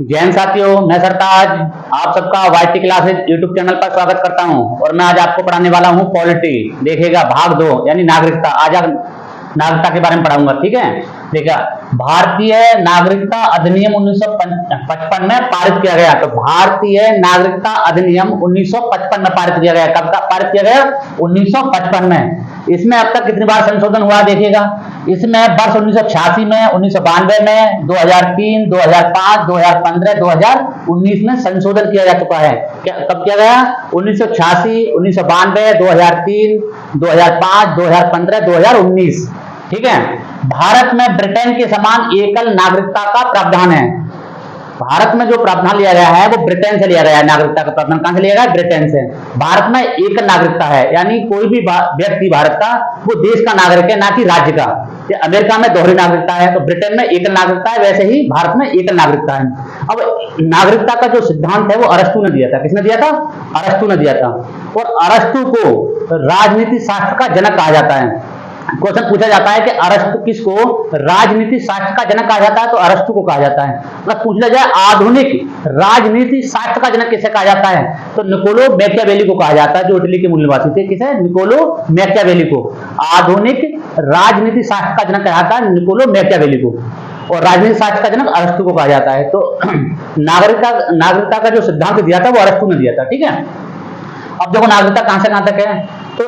जैन साथियों, मैं सरताज आप सबका वाईटी क्लासेज यूट्यूब चैनल पर स्वागत करता हूं और मैं आज आपको पढ़ाने वाला हूं पॉलिटी। देखिएगा भाग 2 यानी नागरिकता। आज नागरिकता के बारे में पढ़ाऊंगा, ठीक है। देखिए, भारतीय नागरिकता अधिनियम 1955 में पारित किया गया। तो भारतीय नागरिकता अधिनियम 1955 में पारित किया गया। कब पारित किया गया? 1955 में। इसमें अब तक कितनी बार संशोधन हुआ देखिएगा। इसमें वर्ष 1986 में, 1992 में, 2003, 2005, 2015, 2019 में संशोधन किया जा चुका है। कब किया गया? 1986, 1992, 2003, 2005, 2015, 2019। ठीक है। भारत में ब्रिटेन के समान एकल नागरिकता का प्रावधान है। भारत में जो प्रावधान लिया गया है वो ब्रिटेन से लिया गया है। नागरिकता का प्रावधान कहां से लिया गया? ब्रिटेन से। भारत में एकल नागरिकता है, यानी कोई भी व्यक्ति भारत का वो देश का नागरिक है, ना कि राज्य का। अमेरिका में दोहरी नागरिकता है, तो ब्रिटेन में एकल नागरिकता है, वैसे ही भारत में एकल नागरिकता है। अब नागरिकता का जो सिद्धांत है वो अरस्तु ने दिया था। किसने दिया था? अरस्तु ने दिया था। और अरस्तु को राजनीति शास्त्र का जनक कहा जाता है। क्वेश्चन पूछा जाता है कि अरस्तु किसको राजनीति शास्त्र का जनक कहा जाता है? तो अरस्तु को कहा जाता है। मतलब पूछ लिया जाए आधुनिक राजनीति शास्त्र का जनक किसे कहा जाता है, तो निकोलो मैकियावेली को कहा जाता है, जो इटली के मूल निवासी थे। किसे? निकोलो मैकियावेली को आधुनिक राजनीति शास्त्र का जनक कहा जाता है, निकोलो मैकियावेली को। और राजनीति शास्त्र का जनक अरस्तु को कहा जाता है। तो नागरिकता का जो सिद्धांत दिया था वो अरस्तु ने दिया था। ठीक है। अब देखो नागरिकता कहां से कहां तक है। तो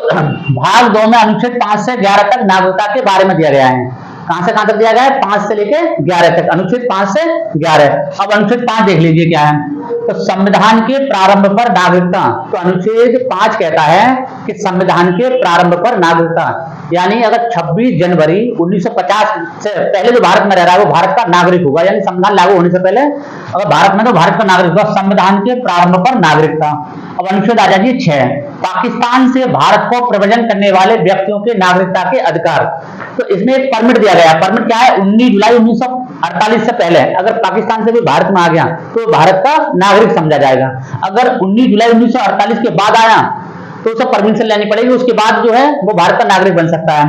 भाग 2 में अनुच्छेद 5 से 11 तक नागरिकता के बारे में दिया गया है। कहां से कहां तक दिया गया है? 5 से लेके 11 तक। अनुच्छेद 5 से 11। अब अनुच्छेद 5 देख लीजिए क्या है। तो संविधान के प्रारंभ पर नागरिकता। तो अनुच्छेद 5 कहता है कि संविधान के प्रारंभ पर नागरिकता, यानी अगर 26 जनवरी 1950 से पहले जो भारत में रह रहा है वो भारत का नागरिक होगा, यानी संविधान लागू होने से पहले अगर भारत में तो भारत का नागरिक होगा। संविधान के प्रारंभ पर नागरिकता। अब अनुच्छेद आ जाइए 6, पाकिस्तान से भारत को प्रव्रजन करने वाले व्यक्तियों के नागरिकता के अधिकार। तो इसमें एक परमिट दिया गया। परमिट क्या है? 19 जुलाई 1948 से पहले अगर पाकिस्तान से भी भारत में आ गया तो भारत का नागरिक समझा जाएगा। अगर 19 जुलाई 1948 के बाद आया तो उसे परमिशन लेनी पड़ेगी, उसके बाद जो है वो भारत का नागरिक बन सकता है।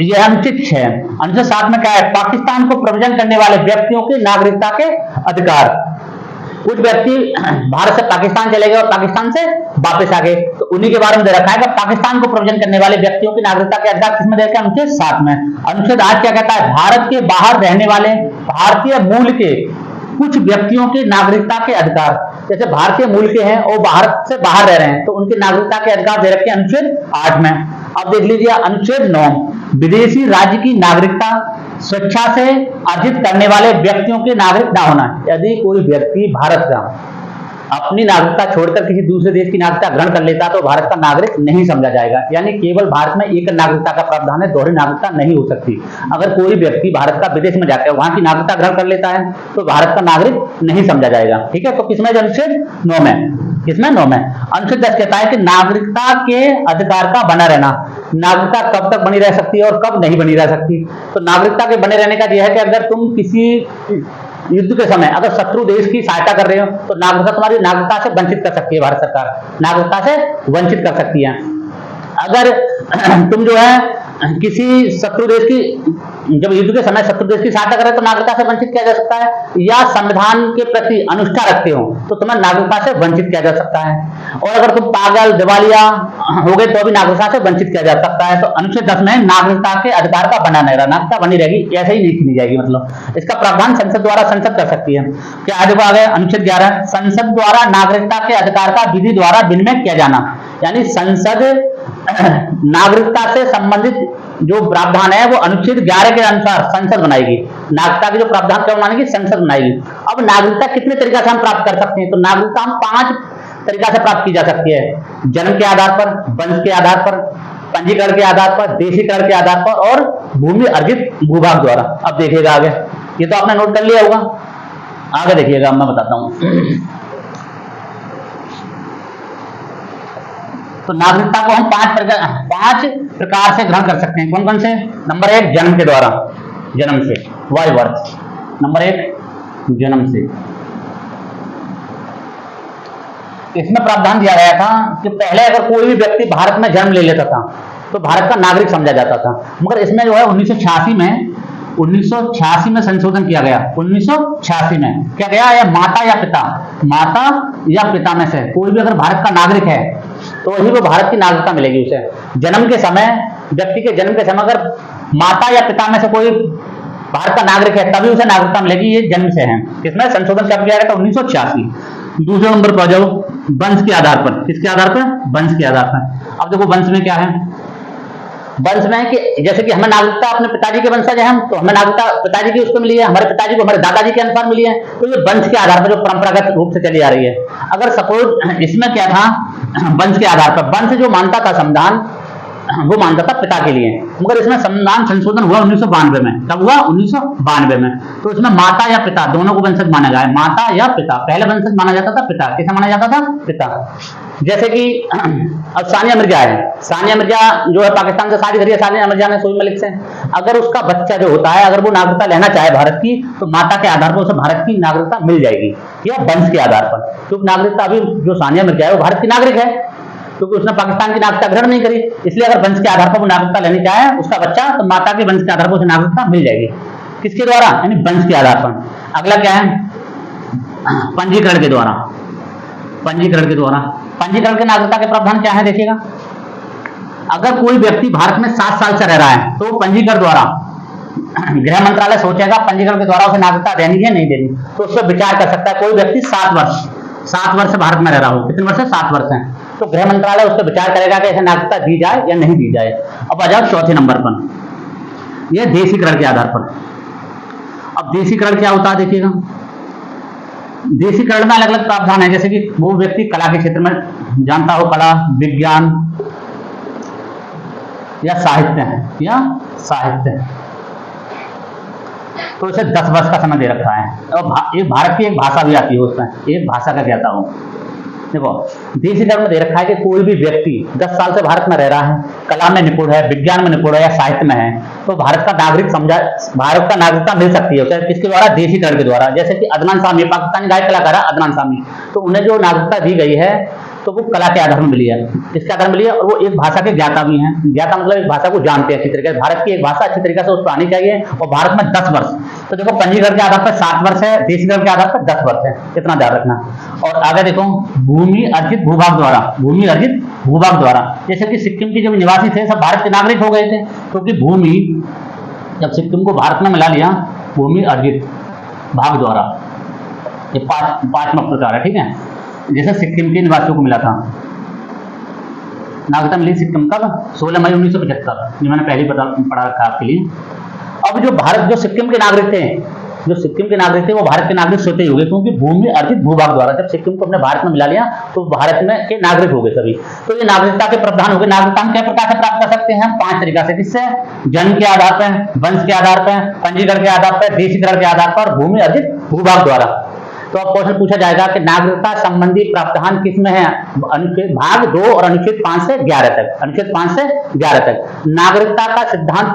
यह अनुच्छेद 6। अनुच्छेद 7 में क्या है? पाकिस्तान को प्रव्रजन करने वाले व्यक्तियों के नागरिकता के अधिकार। कुछ व्यक्ति भारत से पाकिस्तान चले गए और पाकिस्तान से वापस आ गए, तो उन्हीं के बारे में दे रखा है कि पाकिस्तान को प्रव्रजन करने वाले व्यक्तियों की नागरिकता के अधिकार किसमें दे रखा है? अनुच्छेद 7 में। अनुच्छेद 8 क्या कहता है? भारत के बाहर रहने वाले भारतीय मूल के कुछ व्यक्तियों के नागरिकता के अधिकार। जैसे भारतीय मूल के हैं और भारत से बाहर रह रहे हैं तो उनके नागरिकता के अधिकार दे रखे हैं अनुच्छेद 8 में। अब देख लीजिए अनुच्छेद 9, विदेशी राज्य की नागरिकता स्वेच्छा से अर्जित करने वाले व्यक्तियों के नागरिक ना होना। यदि कोई व्यक्ति भारत का अपनी नागरिकता छोड़कर किसी दूसरे देश की नागरिकता ग्रहण कर लेता तो भारत का नागरिक नहीं समझा जाएगा। यानी केवल भारत में एक नागरिकता का प्रावधान है, दोहरी नागरिकता नहीं हो सकती। अगर कोई व्यक्ति भारत का विदेश में जाकर वहां की नागरिकता ग्रहण कर लेता है तो भारत का नागरिक नहीं समझा जाएगा। ठीक है। तो किसमें? अनुच्छेद 9 में। किसमें? 9 में। अनुच्छेद 10 कहता है कि नागरिकता के अधिकार का बना रहना। नागरिकता कब तक बनी रह सकती है और कब नहीं बनी रह सकती। तो नागरिकता के बने रहने का यह है कि अगर तुम किसी युद्ध के समय अगर शत्रु देश की सहायता कर रहे हो तो नागरिकता तुम्हारी नागरिकता से वंचित कर सकती है। भारत सरकार नागरिकता से वंचित कर सकती है। अगर तुम जो है किसी शत्रु देश की जब युद्ध के समय शत्रु देश की सहायता करें तो नागरिकता से वंचित किया जा सकता है, या संविधान के प्रति अनुष्ठा रखते हो तो तुम्हें नागरिकता से वंचित किया जा सकता है। और अगर तुम पागल दिवालिया हो गए तो भी नागरिकता से वंचित किया जा सकता है। तो अनुच्छेद 10 में नागरिकता के अधिकार का बना नहीं रहा, नागरिकता बनी रहेगी, ऐसे ही नहीं छीनी जाएगी। मतलब इसका प्रावधान संसद द्वारा संसद कर सकती है। क्या आ गया? अनुच्छेद 11, संसद द्वारा नागरिकता के अधिकार का विधि द्वारा विनिमय किया जाना। यानी संसद नागरिकता से संबंधित जो प्रावधान है वो अनुच्छेद 11 के अनुसार संसद बनाएगी। नागरिकता के जो प्रावधान क्या बनाएगी? संसद बनाएगी। अब नागरिकता कितने तरीका से हम प्राप्त कर सकते हैं? तो नागरिकता हम 5 तरीका से प्राप्त की जा सकती है। जन्म के आधार पर, वंश के आधार पर, पंजीकरण के आधार पर, देशीकरण के आधार पर और भूमि अर्जित भूभाग द्वारा। अब देखिएगा आगे, ये तो आपने नोट कर लिया होगा, आगे देखिएगा मैं बताता हूं। तो नागरिकता को हम 5 प्रकार से ग्रहण कर सकते हैं। कौन कौन से? नंबर 1 जन्म के द्वारा, जन्म से, बाय बर्थ। नंबर 1 जन्म से। इसमें प्रावधान दिया गया था कि पहले अगर कोई भी व्यक्ति भारत में जन्म ले लेता था तो भारत का नागरिक समझा जाता था, मगर इसमें जो है 1986 में 1986 में संशोधन किया गया। 1986 में क्या गया है, माता या पिता, माता या पिता में से कोई भी अगर भारत का नागरिक है तो वही वो भारत की नागरिकता मिलेगी उसे। जन्म के समय, व्यक्ति के जन्म के समय अगर माता या पिता में से कोई भारत का नागरिक है तभी उसे नागरिकता मिलेगी, ये जन्म से है। किसमें संशोधन कब किया गया था, 1986। दूसरे नंबर पर आ जाओ, वंश के आधार पर। किसके आधार पर, वंश के आधार पर। अब देखो वंश में क्या है, वंश में है कि जैसे कि हमें नागरिकता अपने पिताजी के वंशज है हम, तो हमें नागरिकता पिताजी की उसको मिली है, हमारे पिताजी को हमारे दादाजी के अनुसार मिली है। तो ये वंश के आधार पर जो परंपरागत रूप से चली आ रही है। अगर सपोज इसमें क्या था, वंश के आधार पर, वंश जो मानता था संविधान वो मानता था पिता के लिए, मगर इसमें संविधान संशोधन हुआ 1992 में। कब हुआ, 1992 में। तो इसमें माता या पिता दोनों को वंशज माना गया है, माता या पिता। पहले वंशज माना जाता था पिता, किसे माना जाता था, पिता। जैसे कि अब सानिया मिर्जा है, सानिया मिर्जा जो है पाकिस्तान से शादी करी है, सानिया मिर्जा ने सोई मलिक से। अगर उसका बच्चा जो होता है अगर वो नागरिकता लेना चाहे भारत की, तो माता के आधार पर उसे भारत की नागरिकता मिल जाएगी, या वंश के आधार पर। क्योंकि नागरिकता अभी जो सानिया मिर्जा है वो भारत की नागरिक है, क्योंकि उसने पाकिस्तान की नागरिकता ग्रहण नहीं करी। इसलिए अगर वंश के आधार पर वो नागरिकता लेनी चाहे उसका बच्चा, तो माता के वंश के आधार पर उसे नागरिकता मिल जाएगी। किसके द्वारा, यानी वंश के आधार पर। अगला क्या है, पंजीकरण के द्वारा। पंजीकरण के द्वारा, पंजीकरण के नागरिकता के प्रावधान क्या है देखिएगा। अगर कोई व्यक्ति भारत में 7 साल से रह रहा है तो पंजीकरण द्वारा गृह मंत्रालय सोचेगा पंजीकरण के द्वारा उसे नागरिकता देनी है नहीं देनी, तो उस पर विचार कर सकता है। कोई व्यक्ति 7 वर्ष भारत में रह रहा हो, कितने वर्ष है, 7 वर्ष है, तो गृह मंत्रालय उस पर विचार करेगा कि इसे नागरिकता दी जाए या नहीं दी जाए। अब आ जाओ चौथे नंबर पर, यह देशीकरण के आधार पर। अब देशीकरण क्या होता है देखिएगा। देशीकरण में अलग अलग प्रावधान है, जैसे कि वो व्यक्ति कला के क्षेत्र में जानता हो, कला, विज्ञान या साहित्य, तो इसे 10 वर्ष का समय दे रखा है। और एक भारत की एक भाषा भी आती है उसमें, एक भाषा का कहता हूं। देखो देशीकरण में दे रखा है कि कोई भी व्यक्ति 10 साल से भारत में रह रहा है, कला में निपुण है, विज्ञान में निपुण है या साहित्य में है, तो भारत का नागरिक भारत का नागरिकता मिल सकती है उसे। किसके द्वारा, देशीकरण के द्वारा। जैसे कि अदनान सामी, पाकिस्तानी गायक कलाकार है अदनान सामी, तो उन्हें जो नागरिकता दी गई है तो वो कला के आधार में मिली है, इसके आधार में मिली है। और वो एक भाषा के ज्ञाता भी हैं। ज्ञाता मतलब एक भाषा को जानते हैं अच्छी तरीके से। भारत की एक भाषा अच्छी तरीके से उसको आनी चाहिए, और भारत में 10 वर्ष। तो देखो पंजीकरण के आधार पर 7 वर्ष है, देशीकरण के आधार पर 10 वर्ष है, इतना ध्यान रखना। और आगे देखो, भूमि अर्जित भूभाग द्वारा। भूमि अर्जित भूभाग द्वारा, जैसे कि सिक्किम के जो निवासी थे सब भारत के नागरिक हो गए थे, क्योंकि भूमि जब सिक्किम को भारत में मिला लिया, भूमि अर्जित भाग द्वारा, ये पांचवा प्रकार है, ठीक है। जैसे सिक्किम के निवासियों को मिला था नागरिकता, मिली सिक्किम कब, 16 मई 1975, ये मैंने पहले पढ़ा रखा आपके लिए। अब जो सिक्किम के नागरिक थे, वो भारत के नागरिक स्वतः हो गए, क्योंकि भूमि अर्जित भूभाग द्वारा जब सिक्किम को अपने भारत में मिला लिया तो भारत में के नागरिक हो गए सभी। तो ये नागरिकता के प्रावधान हो गए। नागरिकता हम क्या प्रकार से प्राप्त कर सकते हैं, 5 तरीका से। किससे, जन्म के आधार पर, वंश के आधार पर, पंजीकरण के आधार पर, देशीकरण के आधार पर, भूमि अर्जित भूभाग द्वारा। तो अब क्वेश्चन पूछा जाएगा कि नागरिकता संबंधी प्रावधान किसमें है, अनुच्छेद भाग 2 और अनुच्छेद 5 से 11 तक। अनुच्छेद 5 से 11 तक नागरिकता का सिद्धांत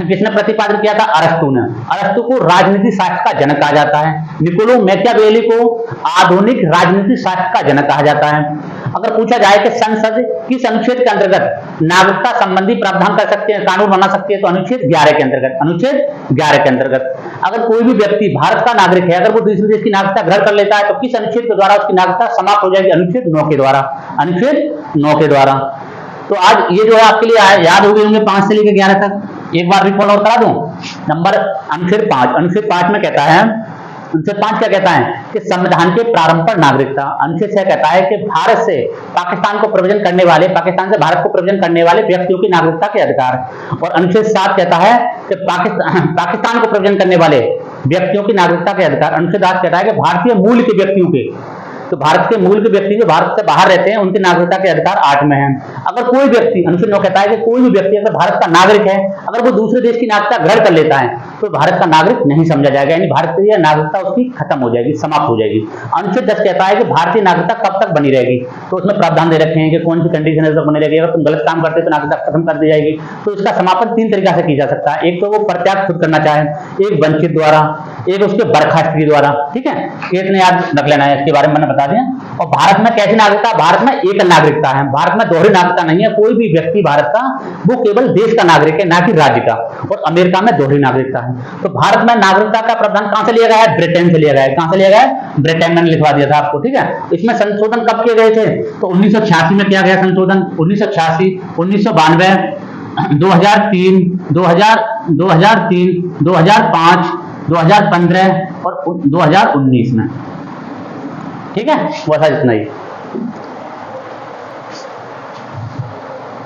किसने प्रतिपादित किया था, अरस्तु ने। अरस्तु को राजनीति शास्त्र का जनक कहा जाता है। निकोलो मैकियावेली को आधुनिक राजनीति शास्त्र का जनक कहा जाता है। अगर पूछा जाए कि संसद किस अनुच्छेद के अंतर्गत नागरिकता संबंधी प्रावधान कर सकते हैं, कानून बना सकती है, तो अनुच्छेद 11 के अंतर्गत। अनुच्छेद 11 के अंतर्गत। अगर कोई भी व्यक्ति भारत का नागरिक है, अगर वो दूसरे देश की नागरिकता ग्रहण कर लेता है, तो किस अनुच्छेद के द्वारा उसकी नागरिकता समाप्त हो जाएगी, अनुच्छेद 9 के द्वारा। अनुच्छेद 9 के द्वारा। तो आज ये जो है आपके लिए याद हो गए होंगे 5 से लेकर 11 तक। एक बार रिकॉल और करा दूं। नंबर अनुच्छेद 5। अनुच्छेद 5 में कहता है, अनुच्छेद 5 क्या कहता है कि संविधान के प्रारंभ पर नागरिकता। अनुच्छेद 6 कहता है कि भारत से पाकिस्तान को प्रव्रजन करने वाले, पाकिस्तान से भारत को प्रव्रजन करने वाले व्यक्तियों की नागरिकता के अधिकार। और अनुच्छेद 7 कहता है कि पाकिस्तान को प्रव्रजन करने वाले व्यक्तियों की नागरिकता के अधिकार। अनुच्छेद 8 कहता है कि भारतीय मूल के व्यक्तियों के, तो भारत के मूल के व्यक्ति जो भारत से बाहर रहते हैं उनकी नागरिकता के अधिकार 8 में है। अगर कोई व्यक्ति, अनुच्छेद 9 कहता है कि कोई भी व्यक्ति अगर भारत का नागरिक है, अगर वो दूसरे देश की नागरिकता ग्रहण कर लेता है तो भारत का नागरिक नहीं समझा जाएगा, यानी भारतीय नागरिकता उसकी खत्म हो जाएगी, समाप्त हो जाएगी। अनुच्छेद 10 कहता है कि भारतीय नागरिकता कब तक बनी रहेगी, तो उसमें प्रावधान दे रखे हैं कि कौन सी कंडीशन है बनी रहेगी। अगर तुम गलत काम करते तो नागरिकता खत्म कर दी जाएगी। तो इसका समापन 3 तरीका से किया जा सकता है। एक तो वो प्रत्याग खुद करना चाहे, एक वंचित द्वारा, एक उसके बर्खास्तगी द्वारा, ठीक है, ये इतने याद रख लेना है, इसके बारे में मैंने बता दिया। और भारत में कैसी नागरिकता, भारत में एक नागरिकता है, भारत में दोहरी नागरिकता नहीं है, कोई भी व्यक्ति भारत का वो केवल देश का नागरिक है, ना कि राज्य का। और अमेरिका में दोहरी नागरिकता है। तो भारत में नागरिकता का प्रावधान कहां से लिया गया है, ब्रिटेन से लिया गया है। कहां से लिया गया है, ब्रिटेन में लिखवा दिया था आपको, ठीक है। इसमें संशोधन कब किए गए थे, तो 1986 में किया गया संशोधन, 1986, 1992, 2003, 2003, 2005, 2015 और 2019 में, ठीक है, बस इतना ही।